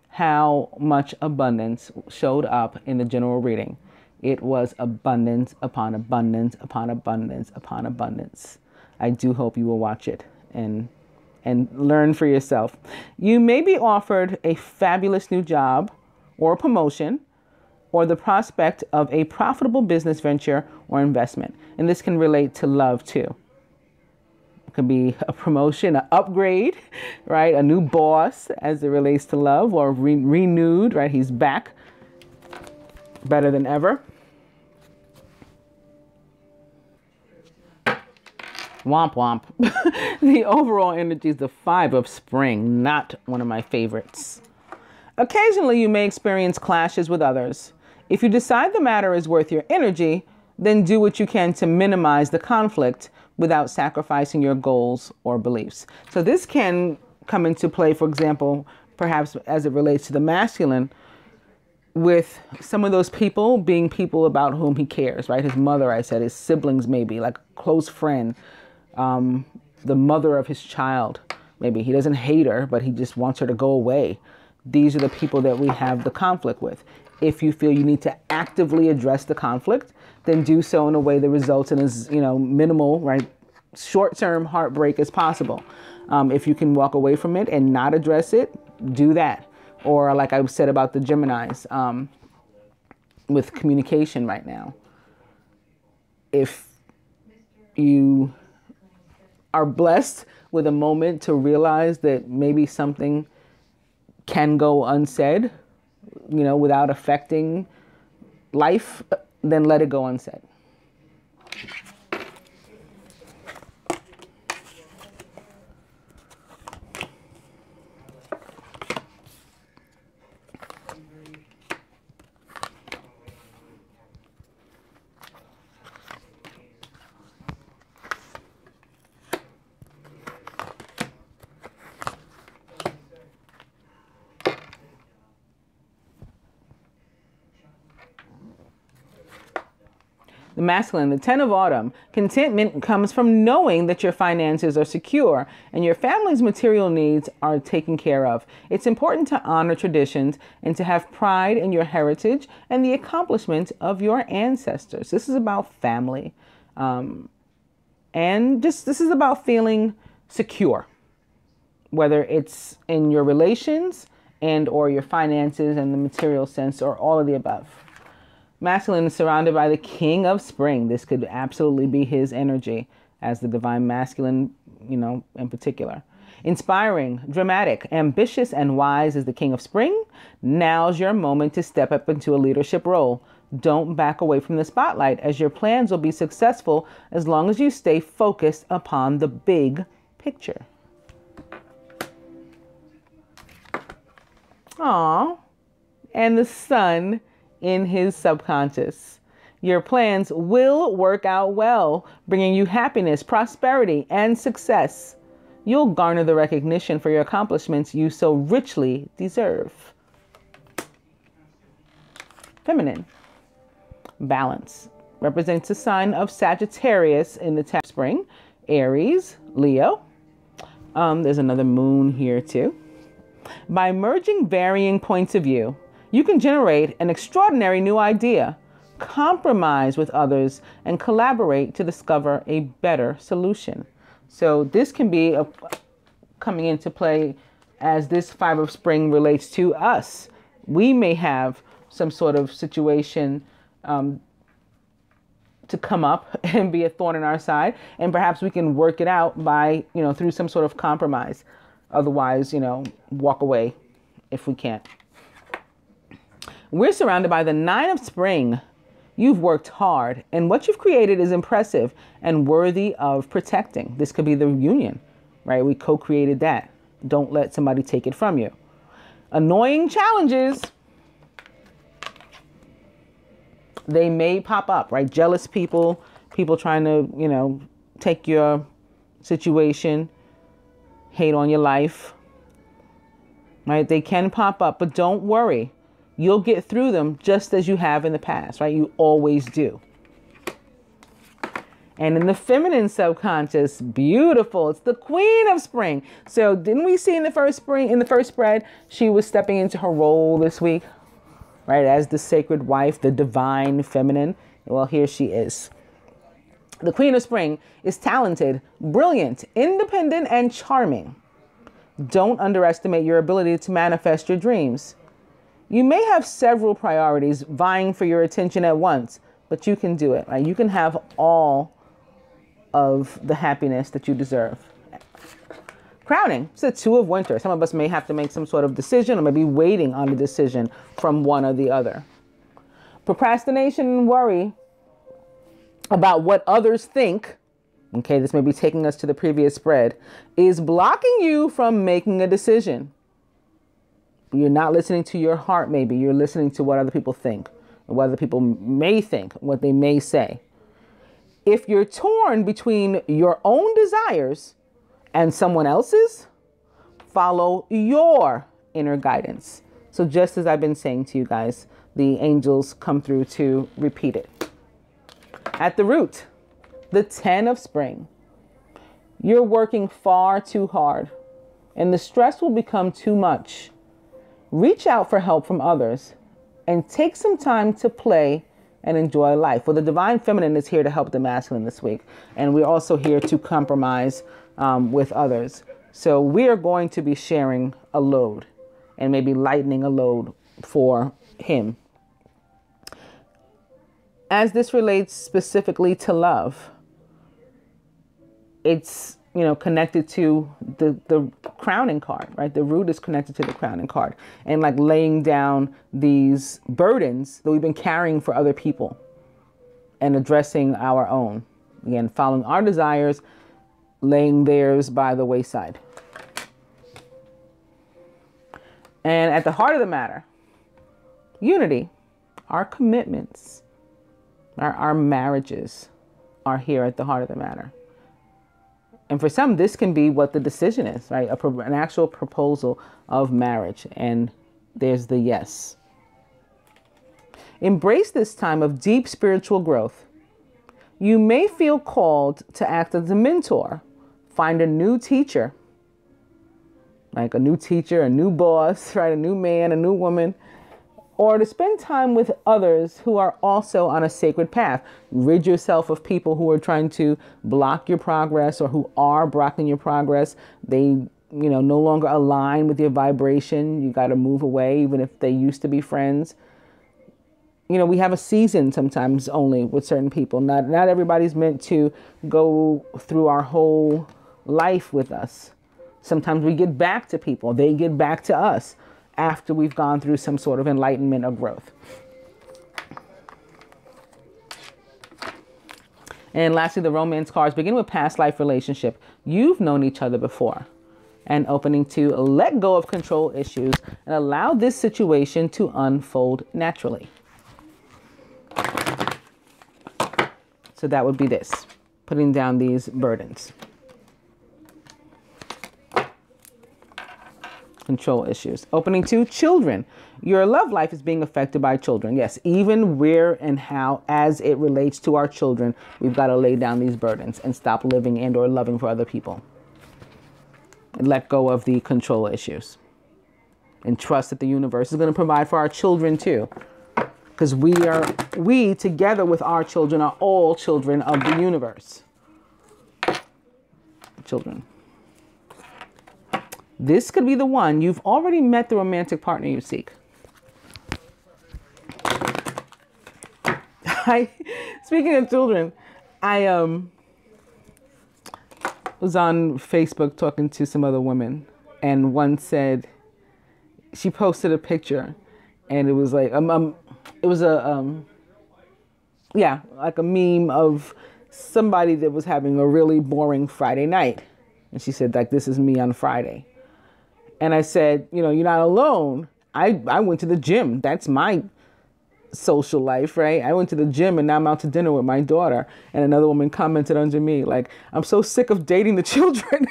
how much abundance showed up in the general reading. It was abundance upon abundance upon abundance upon abundance. I do hope you will watch it and learn for yourself. You may be offered a fabulous new job or promotion or the prospect of a profitable business venture or investment. And this can relate to love too. It could be a promotion, an upgrade, right? A new boss as it relates to love, or renewed, right? He's back better than ever. Womp womp. The overall energy is the 5 of Spring, not one of my favorites. Occasionally, you may experience clashes with others. If you decide the matter is worth your energy, then do what you can to minimize the conflict without sacrificing your goals or beliefs. So this can come into play, for example, perhaps as it relates to the masculine, with some of those people being people about whom he cares, right? His mother, I said, his siblings, maybe like a close friend, the mother of his child. Maybe he doesn't hate her, but he just wants her to go away. These are the people that we have the conflict with. If you feel you need to actively address the conflict, then do so in a way that results in as, minimal, right, short-term heartbreak as possible. If you can walk away from it and not address it, do that. Or like I said about the Geminis, with communication right now. If you are blessed with a moment to realize that maybe something can go unsaid, without affecting life, then let it go unsaid. The masculine, the 10 of autumn. Contentment comes from knowing that your finances are secure and your family's material needs are taken care of. It's important to honor traditions and to have pride in your heritage and the accomplishments of your ancestors. This is about family. And this is about feeling secure, whether it's in your relations and or your finances and the material sense, or all of the above. Masculine is surrounded by the king of spring. This could absolutely be his energy as the divine masculine, in particular. Inspiring, dramatic, ambitious, and wise is the king of spring. Now's your moment to step up into a leadership role. Don't back away from the spotlight, as your plans will be successful as long as you stay focused upon the big picture. Aww. And the sun in his subconscious. Your plans will work out well, bringing you happiness, prosperity, and success. You'll garner the recognition for your accomplishments you so richly deserve. Feminine. Balance represents a sign of Sagittarius in the spring, Aries, Leo. There's another moon here too. By merging varying points of view, you can generate an extraordinary new idea, compromise with others, and collaborate to discover a better solution. So this can be coming into play as this 5 of spring relates to us. We may have some sort of situation to come up and be a thorn in our side, and perhaps we can work it out by, through some sort of compromise. Otherwise, walk away if we can't. We're surrounded by the 9 of spring. You've worked hard, and what you've created is impressive and worthy of protecting. This could be the union, right? We co-created that. Don't let somebody take it from you. Annoying challenges. They may pop up, right? Jealous people, people trying to, take your situation, hate on your life, right? They can pop up, but don't worry. You'll get through them just as you have in the past, right? You always do. And in the feminine subconscious, beautiful. It's the queen of spring. So didn't we see in the first spread, she was stepping into her role this week, right? As the sacred wife, the divine feminine. Well, here she is. The queen of spring is talented, brilliant, independent, and charming. Don't underestimate your ability to manifest your dreams. You may have several priorities vying for your attention at once, but you can do it, right? You can have all of the happiness that you deserve. Crowning, it's the 2 of winter. Some of us may have to make some sort of decision, or maybe waiting on a decision from one or the other. Procrastination and worry about what others think, okay, this may be taking us to the previous spread, is blocking you from making a decision. You're not listening to your heart, maybe. You're listening to what other people think, or what other people may think, what they may say. If you're torn between your own desires and someone else's, follow your inner guidance. So just as I've been saying to you guys, the angels come through to repeat it. At the root, the 10 of spring. You're working far too hard, and the stress will become too much. Reach out for help from others and take some time to play and enjoy life. Well, the divine feminine is here to help the masculine this week. And we're also here to compromise with others. So we are going to be sharing a load and maybe lightening a load for him. as this relates specifically to love, it's, you know, connected to the crowning card, right? The root is connected to the crowning card, and like laying down these burdens that we've been carrying for other people and addressing our own. Again, following our desires, laying theirs by the wayside. And at the heart of the matter, unity, our commitments, our marriages are here at the heart of the matter. And for some, this can be what the decision is, right? An actual proposal of marriage. And there's the yes. Embrace this time of deep spiritual growth. You may feel called to act as a mentor, find a new teacher, like a new teacher, a new boss, right? A new man, a new woman, or to spend time with others who are also on a sacred path. Rid yourself of people who are trying to block your progress or who are blocking your progress. They, you know, no longer align with your vibration. You got to move away, even if they used to be friends. You know, we have a season sometimes only with certain people. Not everybody's meant to go through our whole life with us. Sometimes we get back to people. They get back to us after we've gone through some sort of enlightenment or growth. And lastly, the romance cards begin with past life relationship. You've known each other before. And opening to let go of control issues and allow this situation to unfold naturally. So that would be this, putting down these burdens. Control issues. Opening to children. Your love life is being affected by children. Yes, even where and how, as it relates to our children, we've got to lay down these burdens and stop living and or loving for other people. And let go of the control issues. And trust that the universe is going to provide for our children too. Because we together with our children are all children of the universe. Children. This could be the one. You've already met the romantic partner you seek. Speaking of children, I was on Facebook talking to some other women, and one said, she posted a picture, and it was like it was like a meme of somebody that was having a really boring Friday night, and she said, like, this is me on Friday. And I said, you know, you're not alone. I went to the gym. That's my social life, right? I went to the gym and now I'm out to dinner with my daughter. And another woman commented under me, like, I'm so sick of dating the children.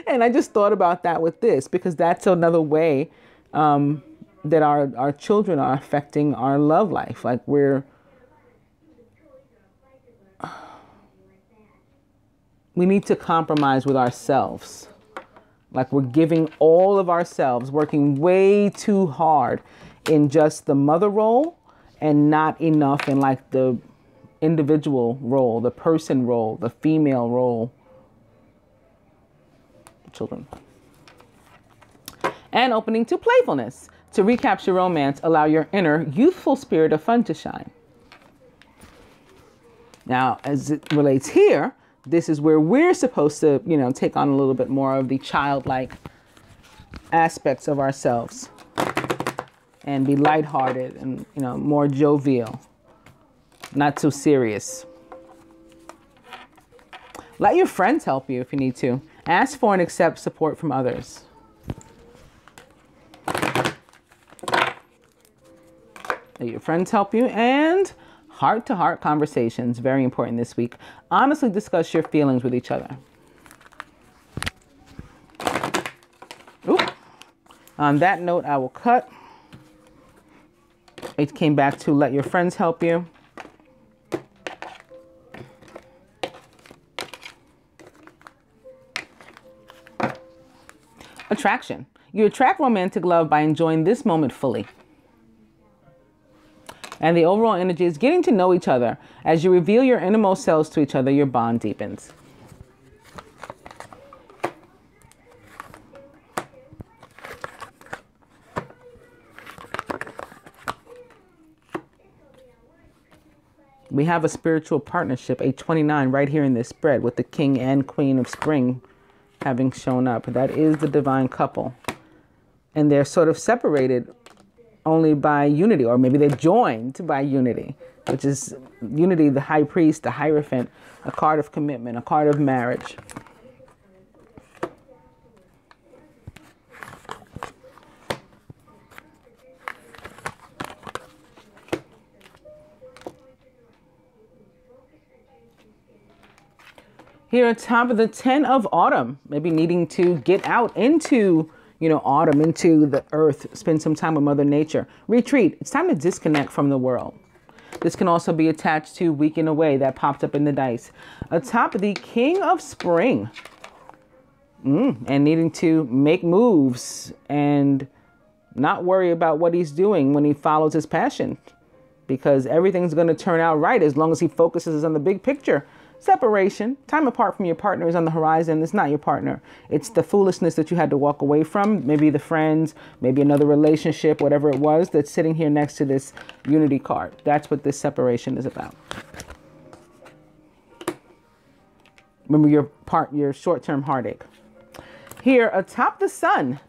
And I just thought about that with this, because that's another way that our children are affecting our love life. Like we need to compromise with ourselves. Like we're giving all of ourselves, working way too hard in just the mother role and not enough in like the individual role, the person role, the female role. Children. And opening to playfulness. To recapture romance, allow your inner youthful spirit of fun to shine. Now, as it relates here, this is where we're supposed to, you know, take on a little bit more of the childlike aspects of ourselves and be lighthearted and, you know, more jovial, not too serious. Let your friends help you if you need to. Ask for and accept support from others. Let your friends help you. And heart-to-heart conversations, very important this week. Honestly discuss your feelings with each other. Oop. On that note, I will cut. It came back to let your friends help you. Attraction. You attract romantic love by enjoying this moment fully. And the overall energy is getting to know each other. As you reveal your innermost selves to each other, your bond deepens. We have a spiritual partnership, a 29, right here in this spread with the King and Queen of Spring having shown up. That is the divine couple. And they're sort of separated only by unity, or maybe they're joined by unity, which is unity, the high priest, the Hierophant, a card of commitment, a card of marriage. Here at top of the 10 of autumn, maybe needing to get out into, autumn, into the earth, spend some time with Mother Nature. Retreat. It's time to disconnect from the world. This can also be attached to weekend away that popped up in the dice. Atop the King of Spring. And needing to make moves and not worry about what he's doing when he follows his passion. Because everything's going to turn out right as long as he focuses on the big picture. Separation, time apart from your partner is on the horizon. It's not your partner. It's the foolishness that you had to walk away from. Maybe the friends, maybe another relationship, whatever it was that's sitting here next to this unity card. That's what this separation is about. Remember your short-term heartache. Here atop the sun,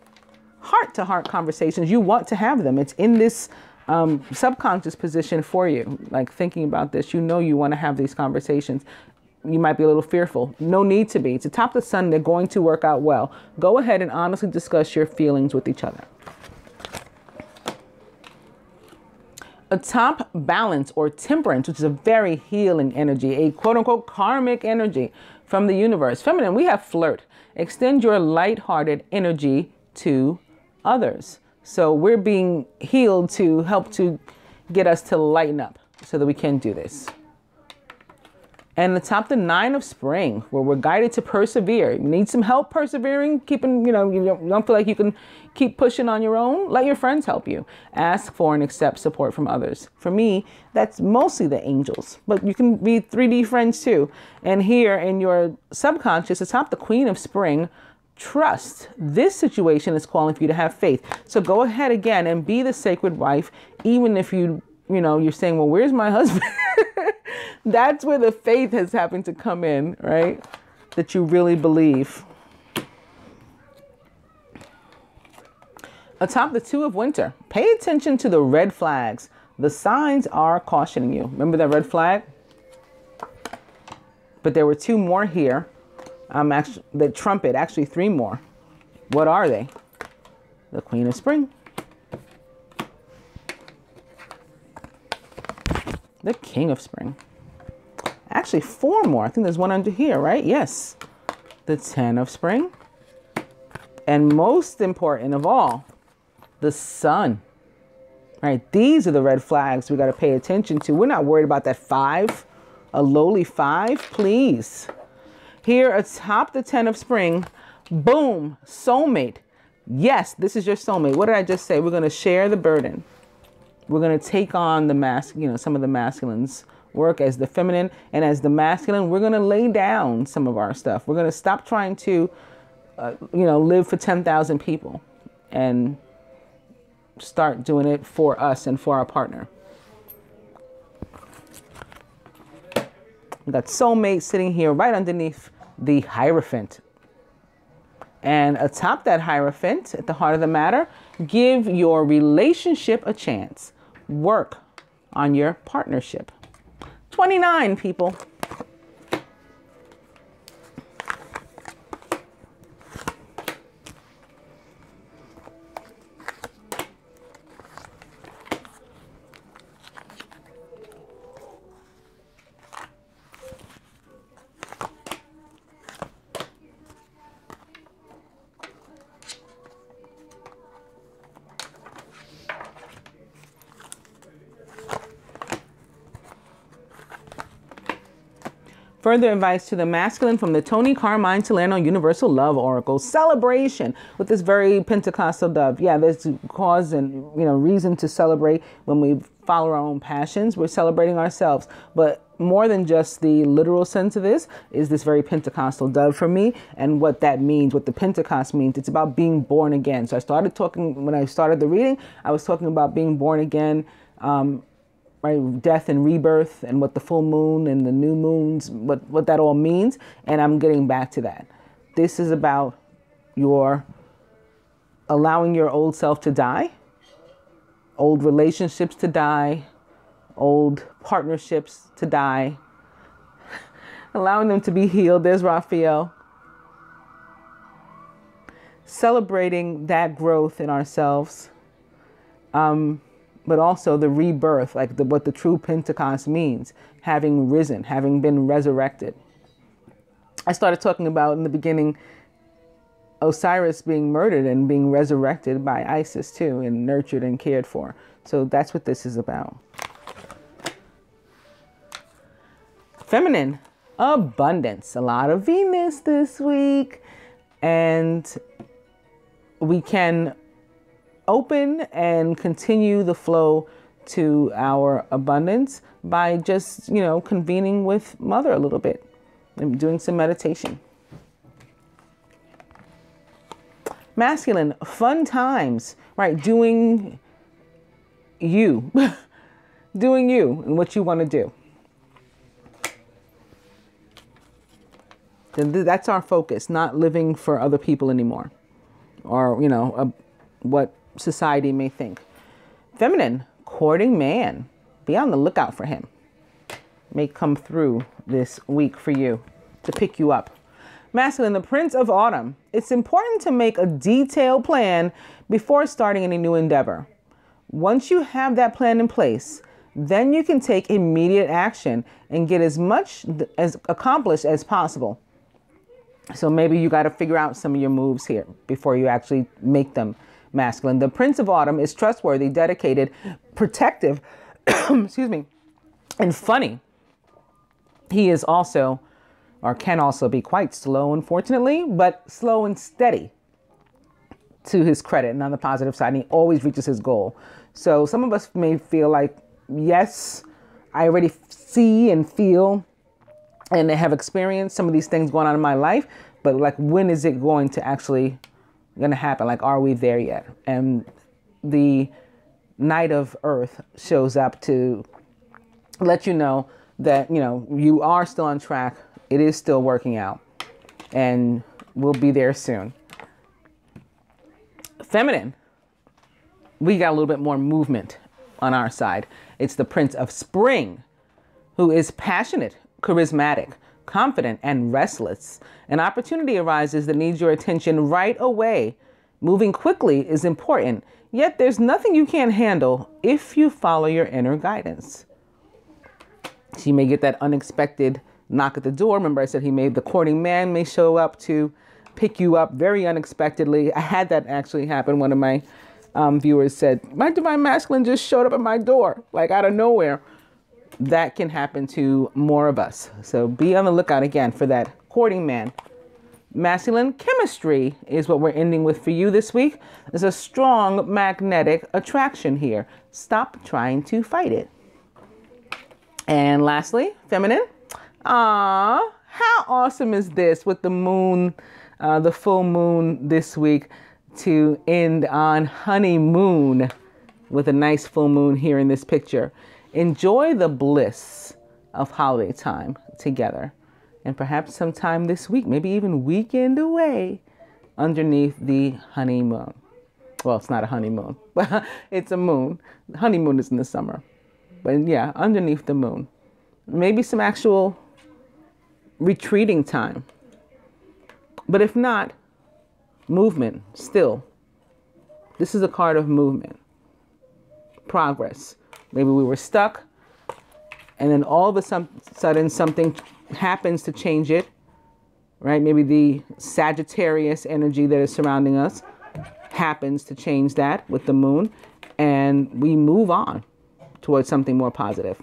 heart-to-heart conversations. You want to have them. It's in this subconscious position for you. Like thinking about this, you want to have these conversations. You might be a little fearful. No need to be. It's atop the sun. They're going to work out well. Go ahead and honestly discuss your feelings with each other. Atop balance or temperance, which is a very healing energy, a quote unquote karmic energy from the universe. Feminine, we have flirt. Extend your lighthearted energy to others. So we're being healed to help to get us to lighten up so that we can do this. And atop the 9 of Spring, where we're guided to persevere. You need some help persevering, keeping, you don't feel like you can keep pushing on your own. Let your friends help you. Ask for and accept support from others. For me, that's mostly the angels, but you can be 3D friends too. And here in your subconscious, atop the Queen of Spring, trust. This situation is calling for you to have faith. So go ahead again and be the sacred wife, even if you're saying, well, where's my husband? That's where the faith has happened to come in, right? That you really believe. Atop the 2 of Winter, pay attention to the red flags. The signs are cautioning you. Remember that red flag? But there were 2 more here. The trumpet, actually 3 more. What are they? The Queen of Spring. The King of Spring. Actually 4 more. I think there's one under here, right? Yes. The 10 of Spring. And most important of all, the Sun. Right? These are the red flags we got to pay attention to. We're not worried about that 5, a lowly 5, please. Here atop the 10 of Spring, boom, soulmate. Yes, this is your soulmate. What did I just say? We're going to share the burden. We're going to take on the some of the masculines work as the feminine, and as the masculine, we're going to lay down some of our stuff. We're going to stop trying to, live for 10,000 people and start doing it for us and for our partner. We got soulmate sitting here right underneath the Hierophant. And atop that Hierophant, at the heart of the matter, give your relationship a chance. Work on your partnership. 29 people. Further advice to the masculine from the Tony Carmine Salerno Universal Love Oracle. Celebration with this very Pentecostal dove. Yeah, there's cause and reason to celebrate when we follow our own passions. We're celebrating ourselves. But more than just the literal sense of this is this very Pentecostal dove for me, and what that means, what the Pentecost means. It's about being born again. So I started talking, when I started the reading, I was talking about being born again, right? Death and rebirth, and what the full moon and the new moons, what that all means. And I'm getting back to that. This is about your allowing your old self to die, old relationships to die, old partnerships to die, allowing them to be healed. There's Raphael. Celebrating that growth in ourselves, but also the rebirth, like what the true Pentecost means, having risen, having been resurrected. I started talking about in the beginning Osiris being murdered and being resurrected by Isis too, and nurtured and cared for. So that's what this is about. Feminine, abundance. A lot of Venus this week. And we can open and continue the flow to our abundance by just, convening with Mother a little bit and doing some meditation. Masculine, fun times, right? Doing you, doing you and what you want to do. Then that's our focus, not living for other people anymore, or, what society may think. Feminine, courting man. Be on the lookout for him. May come through this week for you to pick you up. Masculine, the Prince of Autumn. It's important to make a detailed plan before starting any new endeavor. Once you have that plan in place, then you can take immediate action and get as much as accomplished as possible. So maybe you got to figure out some of your moves here before you actually make them. Masculine, the Prince of Autumn is trustworthy, dedicated, protective, excuse me, and funny. He is also, or can also be, quite slow, unfortunately, but slow and steady to his credit, and on the positive side, and he always reaches his goal. So some of us may feel like, yes, I already see and feel and have experienced some of these things going on in my life, but like, when is it going to actually going to happen? Like, are we there yet? And the Knight of Earth shows up to let you know that, you are still on track. It is still working out, and we'll be there soon. Feminine, we got a little bit more movement on our side. It's the Prince of Spring, who is passionate, charismatic, confident, and restless. An opportunity arises that needs your attention right away. Moving quickly is important, yet there's nothing you can't handle if you follow your inner guidance. So you may get that unexpected knock at the door. Remember I said the courting man may show up to pick you up very unexpectedly. I had that actually happen. One of my viewers said, my divine masculine just showed up at my door, like out of nowhere. That can happen to more of us. So be on the lookout again for that courting man. Masculine chemistry is what we're ending with for you this week. There's a strong magnetic attraction here. Stop trying to fight it. And lastly, feminine. How awesome is this with the moon, the full moon this week, to end on honeymoon with a nice full moon here in this picture. Enjoy the bliss of holiday time together, and perhaps sometime this week, maybe even weekend away, underneath the honeymoon. Well, it's not a honeymoon, but it's a moon. The honeymoon is in the summer, but yeah, underneath the moon. Maybe some actual retreating time. But if not, movement still. This is a card of movement, progress. Maybe we were stuck, and then all of a sudden something happens to change it, right? Maybe the Sagittarius energy that is surrounding us happens to change that with the moon, and we move on towards something more positive.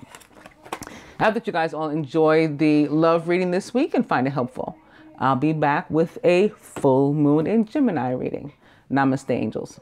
I hope that you guys all enjoy the love reading this week and find it helpful. I'll be back with a full moon in Gemini reading. Namaste, angels.